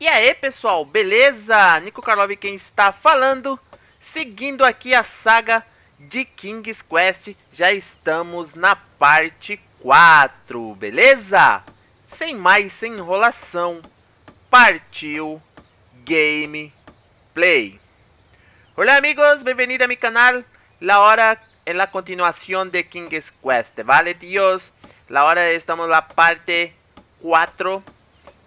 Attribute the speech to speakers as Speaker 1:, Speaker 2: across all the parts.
Speaker 1: E aí pessoal, beleza? Nico Karlov quem está falando. Seguindo aqui a saga de King's Quest, já estamos na parte 4, beleza? Sem mais enrolação, partiu gameplay. Hola amigos, bienvenidos a mi canal. La hora en la continuación de King's Quest, ¿vale tíos? La hora estamos en la parte 4.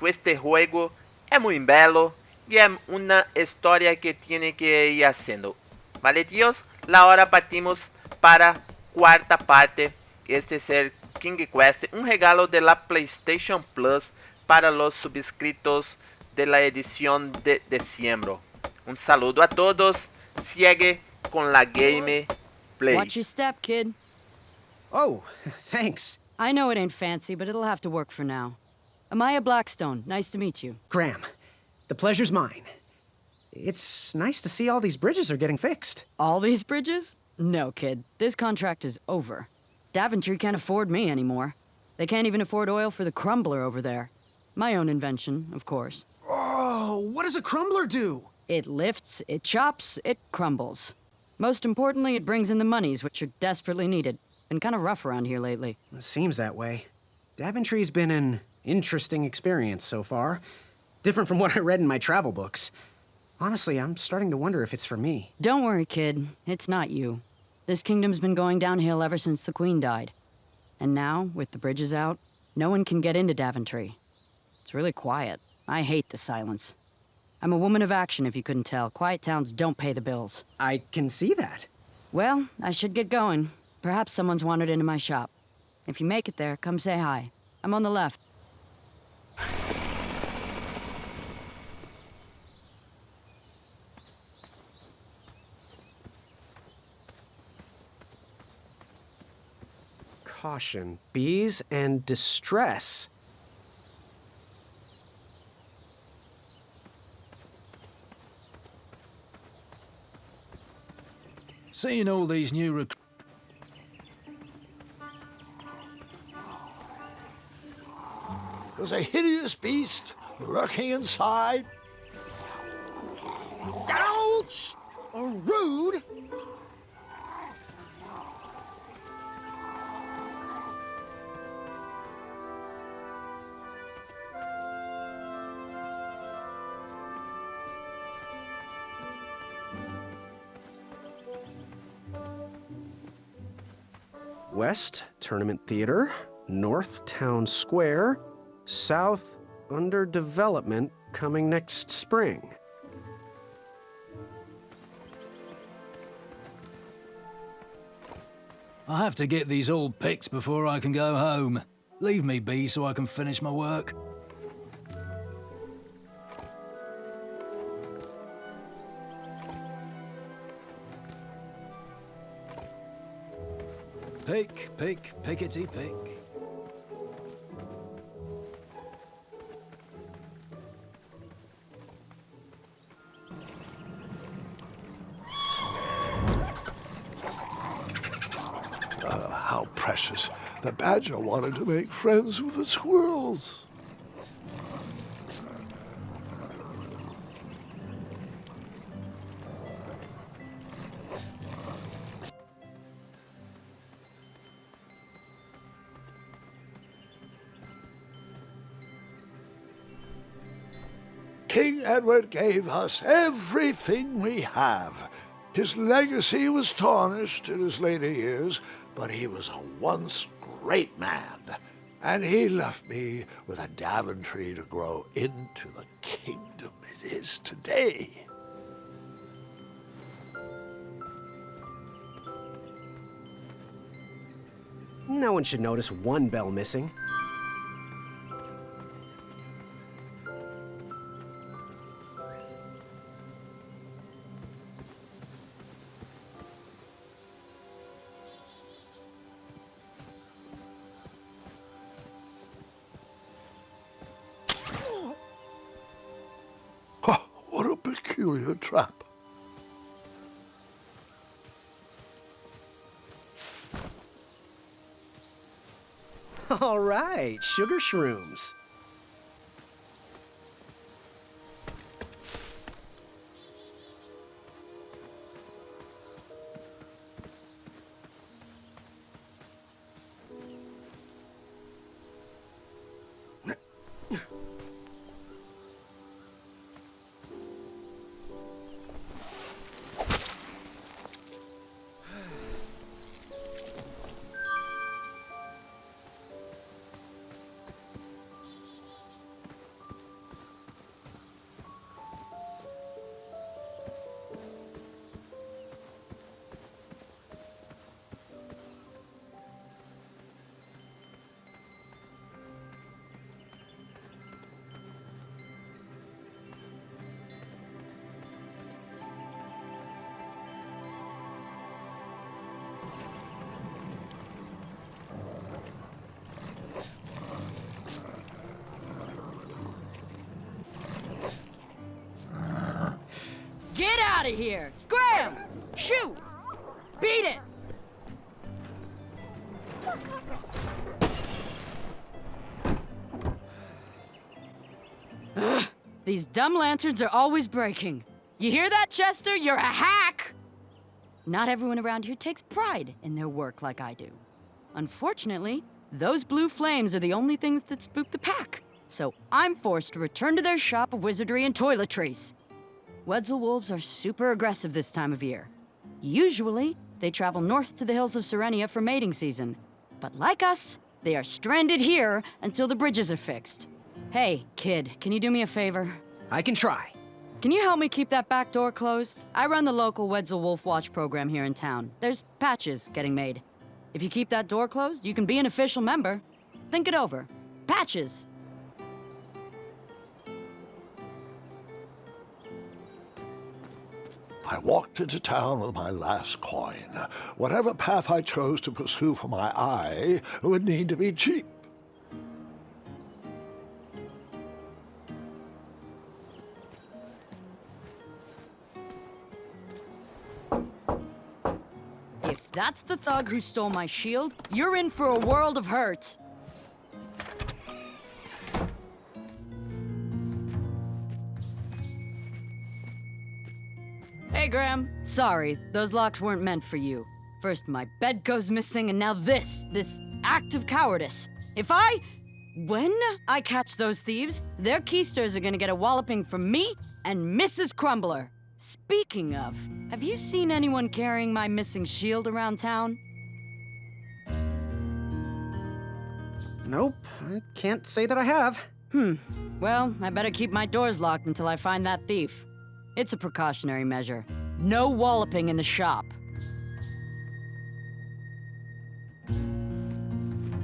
Speaker 1: Este juego es muy bello y es una historia que tiene que ir haciendo. ¿Vale tíos? La hora partimos para cuarta parte. Este es el King Quest, un regalo de la PlayStation Plus para los suscritos de la edición de diciembre. Un saludo a todos. Sigue con la gameplay.
Speaker 2: Watch your step, kid.
Speaker 3: Oh, thanks.
Speaker 2: I know it ain't fancy, but it'll have to work for now. Amaya Blackstone, nice to meet you.
Speaker 3: Graham, the pleasure's mine. It's nice to see all these bridges are getting fixed.
Speaker 2: All these bridges? No, kid. This contract is over. Daventry can't afford me anymore. They can't even afford oil for the crumbler over there. My own invention, of course.
Speaker 3: Oh, what does a crumbler do?
Speaker 2: It lifts, it chops, it crumbles. Most importantly, it brings in the monies, which are desperately needed. Been kind of rough around here lately.
Speaker 3: It seems that way. Daventry's been an interesting experience so far. Different from what I read in my travel books. Honestly, I'm starting to wonder if it's for me.
Speaker 2: Don't worry, kid. It's not you. This kingdom's been going downhill ever since the Queen died. And now, with the bridges out, no one can get into Daventry. It's really quiet. I hate the silence. I'm a woman of action, if you couldn't tell. Quiet towns don't pay the bills.
Speaker 3: I can see that.
Speaker 2: Well, I should get going. Perhaps someone's wandered into my shop. If you make it there, come say hi. I'm on the left.
Speaker 3: Caution, bees and distress.
Speaker 4: Seeing all these new
Speaker 5: There's a hideous beast lurking inside. Ouch! Rude!
Speaker 3: West, Tournament Theater. North, Town Square. South, under development, coming next spring.
Speaker 4: I have to get these all picked before I can go home. Leave me be so I can finish my work. Pick, pick, pickety pick.
Speaker 5: How precious. The badger wanted to make friends with the squirrels. King Edward gave us everything we have. His legacy was tarnished in his later years, but he was a once great man, and he left me with a Daventry to grow into the kingdom it is today.
Speaker 3: No one should notice one bell missing.
Speaker 5: What a peculiar trap.
Speaker 3: All right, sugar shrooms.
Speaker 2: out of here! Scram! Shoot! Beat it! Ugh, these dumb lanterns are always breaking. You hear that, Chester? You're a hack! Not everyone around here takes pride in their work like I do. Unfortunately, those blue flames are the only things that spook the pack. So I'm forced to return to their shop of wizardry and toiletries. Wetzel wolves are super aggressive this time of year. Usually, they travel north to the hills of Serenia for mating season. But like us, they are stranded here until the bridges are fixed. Hey, kid, can you do me a favor?
Speaker 3: I can try.
Speaker 2: Can you help me keep that back door closed? I run the local Wetzel Wolf Watch program here in town. There's patches getting made. If you keep that door closed, you can be an official member. Think it over. Patches!
Speaker 5: I walked into town with my last coin. Whatever path I chose to pursue for my eye would need to be cheap.
Speaker 2: If that's the thug who stole my shield, you're in for a world of hurt. Hey, Graham. Sorry, those locks weren't meant for you. First my bed goes missing, and now this act of cowardice. When I catch those thieves, their keysters are gonna get a walloping from me and Mrs. Crumbler. Speaking of, have you seen anyone carrying my missing shield around town?
Speaker 3: Nope, I can't say that I have.
Speaker 2: Well, I better keep my doors locked until I find that thief. It's a precautionary measure. No walloping in the shop.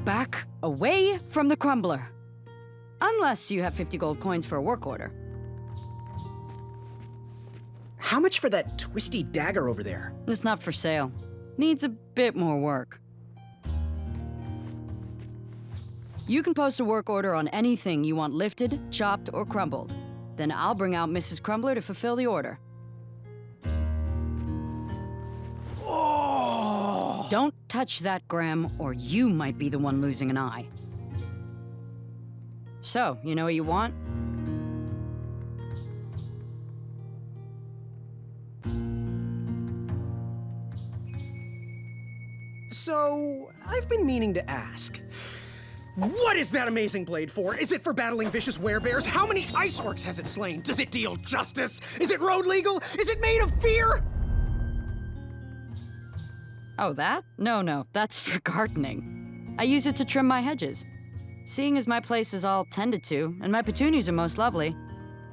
Speaker 2: Back away from the Crumbler. Unless you have 50 gold coins for a work order.
Speaker 3: How much for that twisty dagger over there?
Speaker 2: It's not for sale. Needs a bit more work. You can post a work order on anything you want lifted, chopped, or crumbled. Then I'll bring out Mrs. Crumbler to fulfill the order.
Speaker 3: Oh!
Speaker 2: Don't touch that, Graham, or you might be the one losing an eye. So, you know what you want?
Speaker 3: So, I've been meaning to ask. What is that amazing blade for? Is it for battling vicious werebears? How many ice orcs has it slain? Does it deal justice? Is it road legal? Is it made of fear?
Speaker 2: Oh, that? No, that's for gardening. I use it to trim my hedges. Seeing as my place is all tended to, and my petunias are most lovely,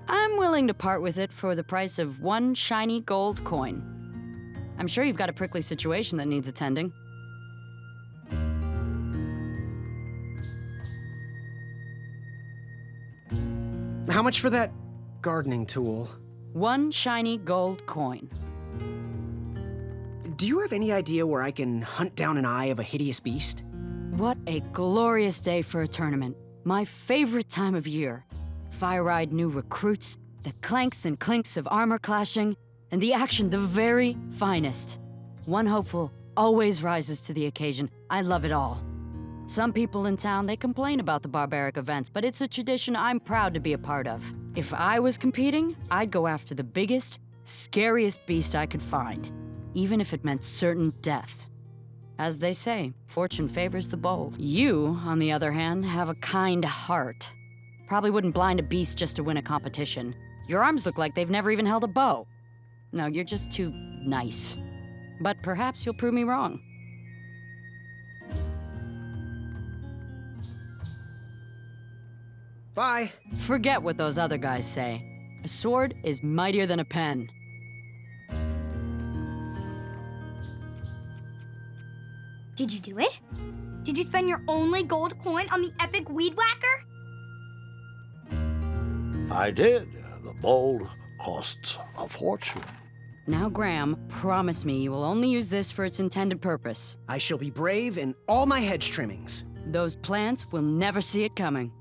Speaker 2: I'm willing to part with it for the price of 1 shiny gold coin. I'm sure you've got a prickly situation that needs attending.
Speaker 3: How much for that gardening tool?
Speaker 2: 1 shiny gold coin.
Speaker 3: Do you have any idea where I can hunt down an eye of a hideous beast?
Speaker 2: What a glorious day for a tournament. My favorite time of year. Fire-eyed new recruits, the clanks and clinks of armor clashing, and the action the very finest. One hopeful always rises to the occasion. I love it all. Some people in town, they complain about the barbaric events, but it's a tradition I'm proud to be a part of. If I was competing, I'd go after the biggest, scariest beast I could find, even if it meant certain death. As they say, fortune favors the bold. You, on the other hand, have a kind heart. Probably wouldn't blind a beast just to win a competition. Your arms look like they've never even held a bow. No, you're just too nice. But perhaps you'll prove me wrong.
Speaker 3: Bye.
Speaker 2: Forget what those other guys say. A sword is mightier than a pen.
Speaker 6: Did you do it? Did you spend your only gold coin on the epic weed whacker?
Speaker 5: I did. The bowl costs a fortune.
Speaker 2: Now, Graham, promise me you will only use this for its intended purpose.
Speaker 3: I shall be brave in all my hedge trimmings.
Speaker 2: Those plants will never see it coming.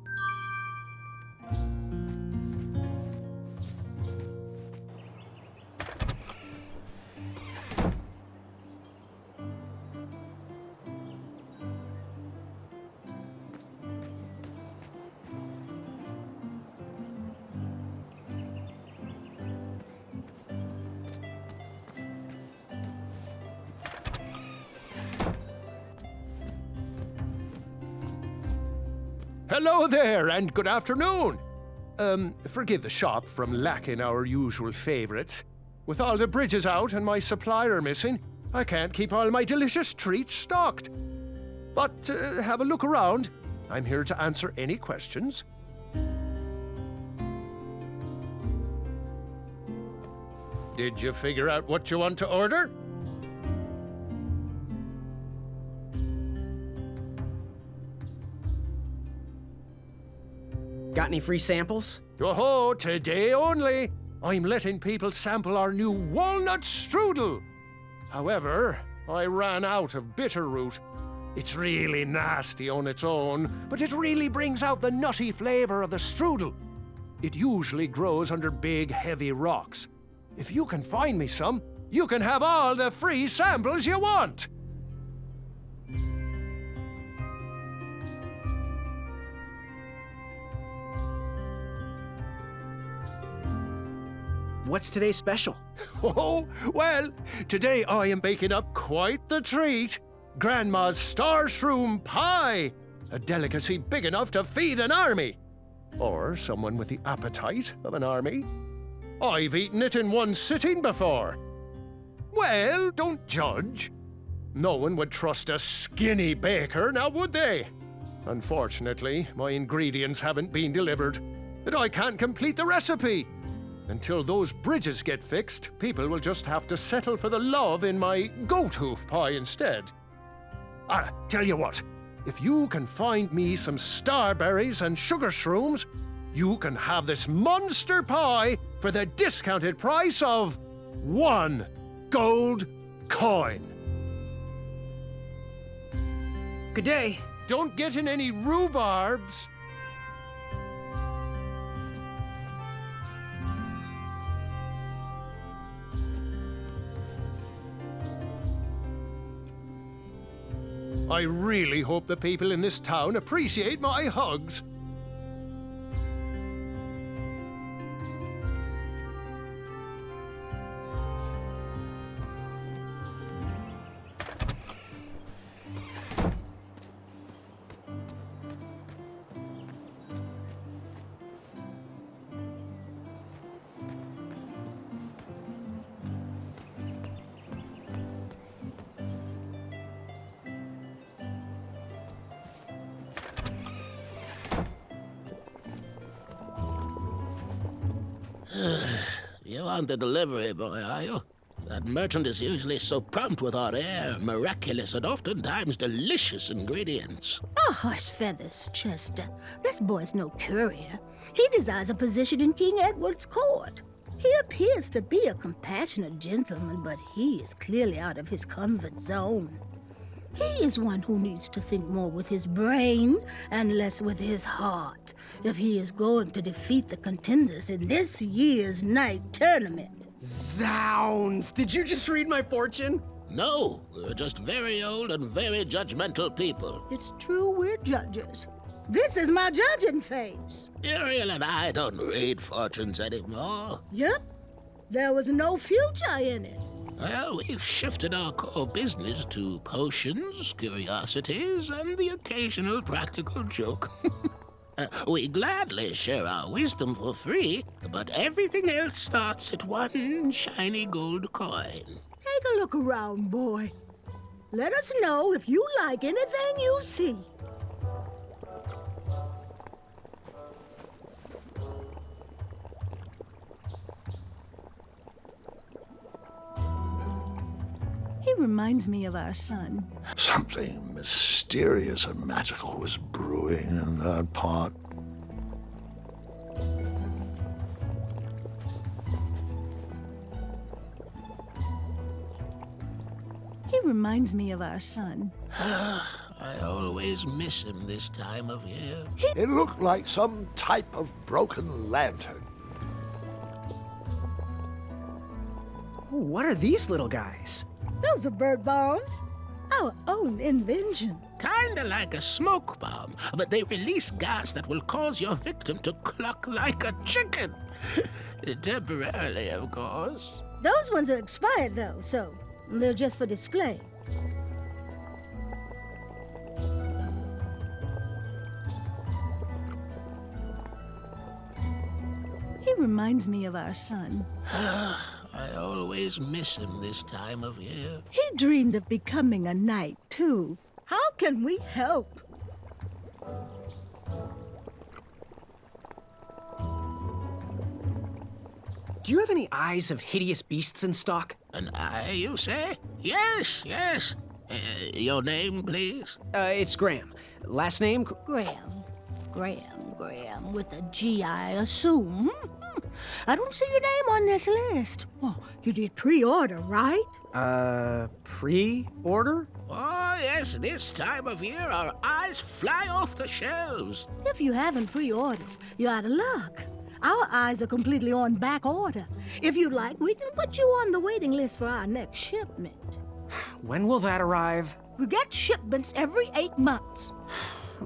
Speaker 7: Hello there, and good afternoon. Forgive the shop from lacking our usual favorites. With all the bridges out and my supplier missing, I can't keep all my delicious treats stocked. But have a look around. I'm here to answer any questions. Did you figure out what you want to order?
Speaker 3: Got any free samples?
Speaker 7: Oh, today only. I'm letting people sample our new walnut strudel. However, I ran out of bitterroot. It's really nasty on its own, but it really brings out the nutty flavor of the strudel. It usually grows under big, heavy rocks. If you can find me some, you can have all the free samples you want.
Speaker 3: What's today's special?
Speaker 7: Oh, well, today I am baking up quite the treat. Grandma's star shroom pie, a delicacy big enough to feed an army. Or someone with the appetite of an army. I've eaten it in one sitting before. Well, don't judge. No one would trust a skinny baker, now would they? Unfortunately, my ingredients haven't been delivered, and I can't complete the recipe. Until those bridges get fixed, people will just have to settle for the love in my goat hoof pie instead. Tell you what, if you can find me some starberries and sugar shrooms, you can have this monster pie for the discounted price of 1 gold coin.
Speaker 3: Good day.
Speaker 7: Don't get in any rhubarbs. I really hope the people in this town appreciate my hugs.
Speaker 8: You aren't the delivery boy, are you? That merchant is usually so prompt with our rare, miraculous, and oftentimes delicious ingredients.
Speaker 9: Oh, hush feathers, Chester. This boy's no courier. He desires a position in King Edward's court. He appears to be a compassionate gentleman, but he is clearly out of his comfort zone. He is one who needs to think more with his brain and less with his heart if he is going to defeat the contenders in this year's night tournament.
Speaker 3: Zounds! Did you just read my fortune?
Speaker 8: No, we're just very old and very judgmental people.
Speaker 9: It's true we're judges. This is my judging face.
Speaker 8: Ariel and I don't read fortunes anymore.
Speaker 9: Yep, there was no future in it.
Speaker 8: Well, we've shifted our core business to potions, curiosities, and the occasional practical joke. We gladly share our wisdom for free, but everything else starts at 1 shiny gold coin.
Speaker 9: Take a look around, boy. Let us know if you like anything you see. He reminds me of our son.
Speaker 5: Something mysterious and magical was brewing in that pot.
Speaker 9: He reminds me of our son.
Speaker 8: I always miss him this time of year.
Speaker 5: It looked like some type of broken lantern.
Speaker 3: Ooh, what are these little guys?
Speaker 9: Those are bird bombs. Our own invention.
Speaker 8: Kinda like a smoke bomb, but they release gas that will cause your victim to cluck like a chicken. Temporarily, of course.
Speaker 9: Those ones are expired, though, so they're just for display. reminds me of our son.
Speaker 8: I always miss him this time of year.
Speaker 9: He dreamed of becoming a knight, too. How can we help?
Speaker 3: Do you have any eyes of hideous beasts in stock?
Speaker 8: An eye, you say? Yes, yes. Your name, please?
Speaker 3: It's Graham. Last name?
Speaker 9: Graham, with a G, I assume. I don't see your name on this list. Oh, you did pre-order, right?
Speaker 3: Pre-order?
Speaker 8: Oh, yes, this time of year our eyes fly off the shelves.
Speaker 9: If you haven't pre-ordered, you're out of luck. Our eyes are completely on back order. If you'd like, we can put you on the waiting list for our next shipment.
Speaker 3: When will that arrive?
Speaker 9: We get shipments every 8 months.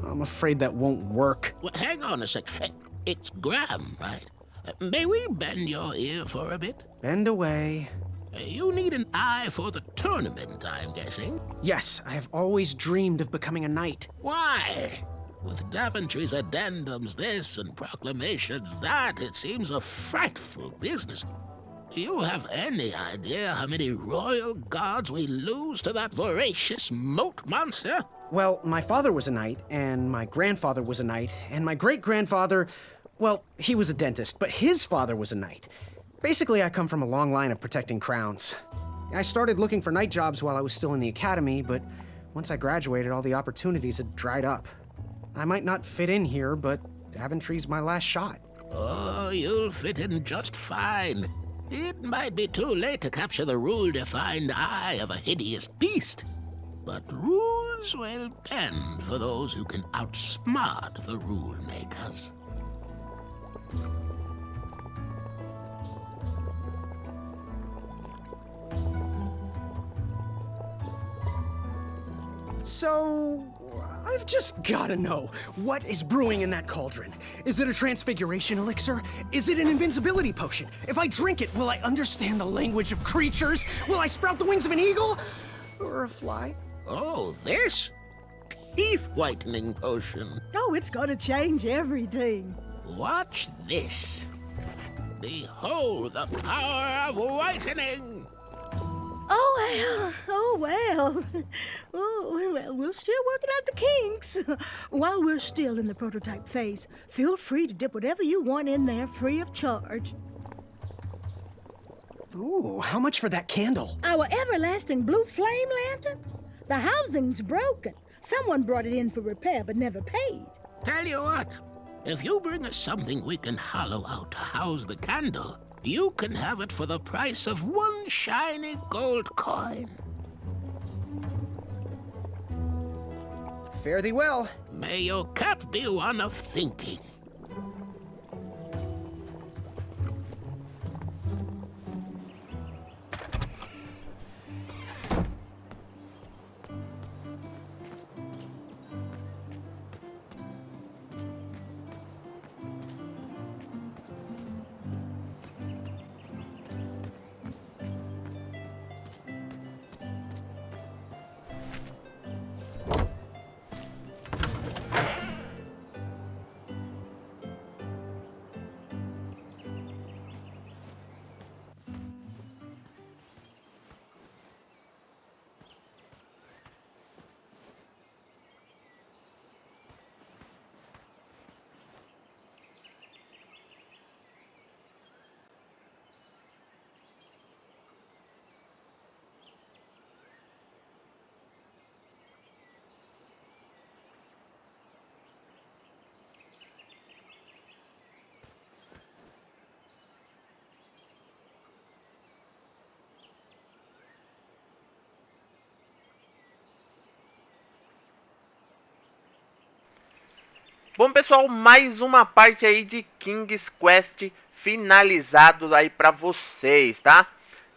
Speaker 3: I'm afraid that won't work.
Speaker 8: Well, hang on a sec. It's Graham, right? May we bend your ear for a bit?
Speaker 3: Bend away.
Speaker 8: You need an eye for the tournament, I'm guessing.
Speaker 3: Yes, I have always dreamed of becoming a knight.
Speaker 8: Why? With Daventry's addendums this and proclamations that, it seems a frightful business. Do you have any idea how many royal guards we lose to that voracious moat monster?
Speaker 3: Well, my father was a knight, and my grandfather was a knight, and my great-grandfather, well, he was a dentist, but his father was a knight. Basically, I come from a long line of protecting crowns. I started looking for knight jobs while I was still in the academy, but once I graduated, all the opportunities had dried up. I might not fit in here, but Daventry's my last shot.
Speaker 8: Oh, you'll fit in just fine. It might be too late to capture the rule-defined eye of a hideous beast, but rules will bend for those who can outsmart the rule makers.
Speaker 3: So, I've just gotta know, what is brewing in that cauldron? Is it a transfiguration elixir? Is it an invincibility potion? If I drink it, will I understand the language of creatures? Will I sprout the wings of an eagle? Or a fly?
Speaker 8: Oh, this? Teeth-whitening potion.
Speaker 9: Oh, it's gonna change everything.
Speaker 8: Watch this. Behold the power of whitening!
Speaker 9: Oh, well. We're still working out the kinks. While we're still in the prototype phase, feel free to dip whatever you want in there free of charge.
Speaker 3: Ooh, how much for that candle?
Speaker 9: Our everlasting blue flame lantern? The housing's broken. Someone brought it in for repair but never paid.
Speaker 8: Tell you what, if you bring us something we can hollow out to house the candle, you can have it for the price of one shiny gold coin.
Speaker 3: Fare thee well.
Speaker 8: May your cap be one of thinking.
Speaker 1: Bom, pessoal, mais uma parte aí de King's Quest finalizado aí pra vocês, tá?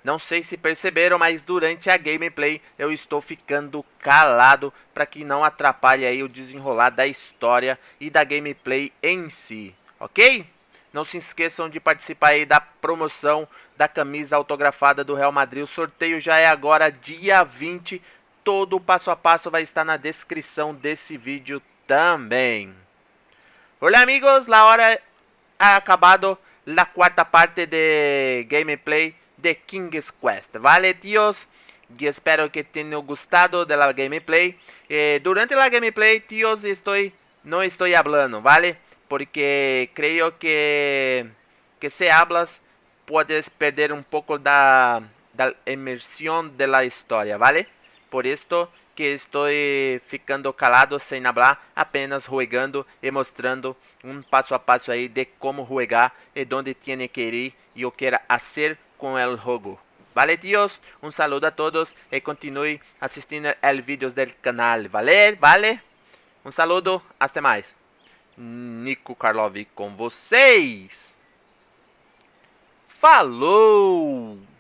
Speaker 1: Não sei se perceberam, mas durante a gameplay eu estou ficando calado para que não atrapalhe aí o desenrolar da história e da gameplay em si, ok? Não se esqueçam de participar aí da promoção da camisa autografada do Real Madrid. O sorteio já é agora dia 20. Todo o passo a passo vai estar na descrição desse vídeo também. Hola amigos, la hora ha acabado. la cuarta parte de gameplay de King's Quest, ¿vale, tíos? Y espero que tengan gustado de la gameplay. Durante la gameplay, tíos, no estoy hablando, ¿vale? Porque creo que si hablas puedes perder un poco da inmersión de la historia, ¿vale? Por esto que estoy ficando calado sin hablar, apenas jugando y mostrando un paso a paso ahí de cómo jugar y dónde tiene que ir y o quiera hacer con el juego. Vale, tíos, un saludo a todos y continue assistindo al vídeos del canal, vale? Vale? Um saludo, até mais. Nico Karlov com vocês. Falou!